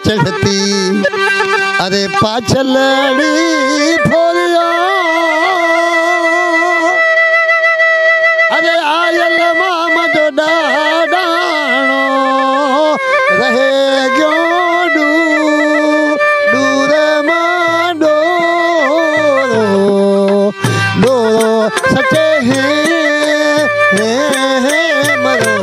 चढ़ती अरे पाछलड़ी फोरिया अरे आयल माम जो डाणो रहे गयो दूर मां डोरो सचे हे मरो।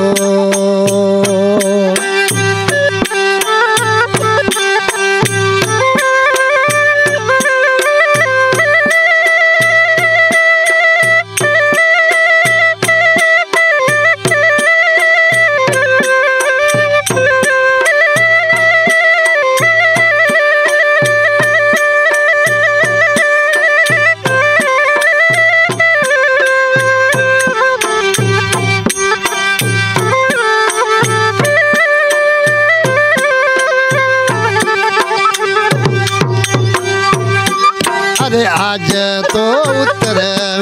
अरे आज तो उत्तर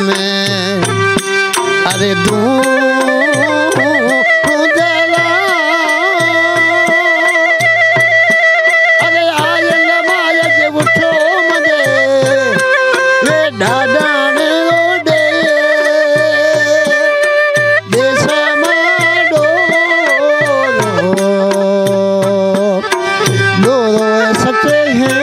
में अरे जला अरे आयल मायज उठो मजे वे ढाढाने रोडे देश माडो डोरो सचे हैं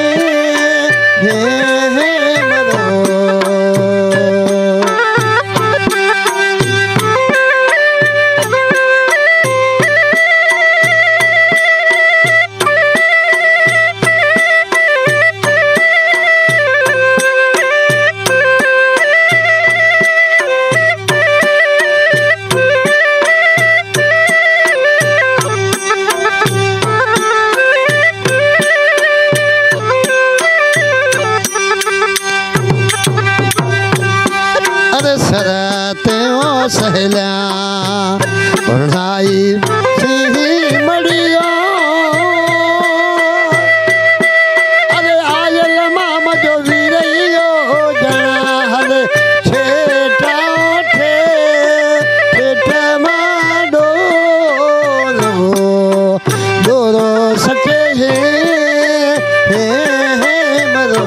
सरते ओ सहला पढ़ाई सी मड़िया अरे आयल माम जो वीरयो जना हले छेटा ठेठ माडो डोरो सचे हे मरो।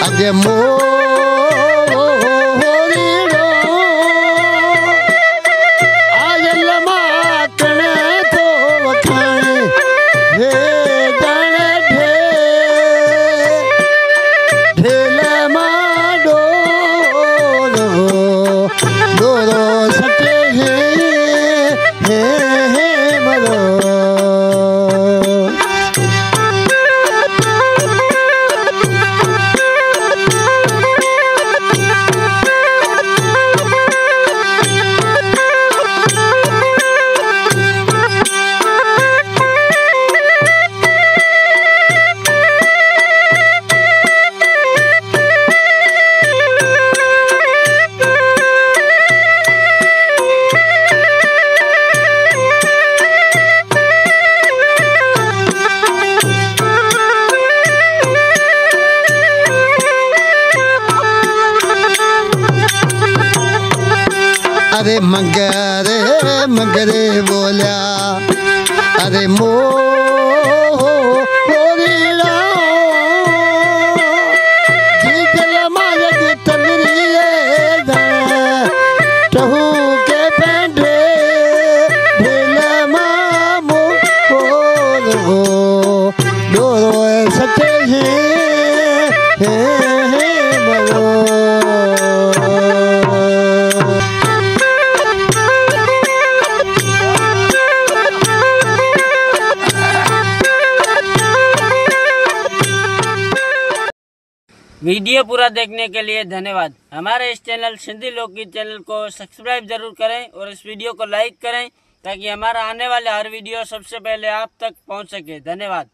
अगे मोरीड़ो आयल माकने तो वखाने हे जाने ढेल माडो डोरो सचे हे मरो। अरे मगरे बोलिया अरे मोरीड़ा जीजल मायज तलरिए टहू के पेंडे ढेल मामो डोरो सचे हे मरो। वीडियो पूरा देखने के लिए धन्यवाद। हमारे इस चैनल सिंधी लोकगीत चैनल को सब्सक्राइब जरूर करें और इस वीडियो को लाइक करें ताकि हमारा आने वाले हर वीडियो सबसे पहले आप तक पहुंच सके। धन्यवाद।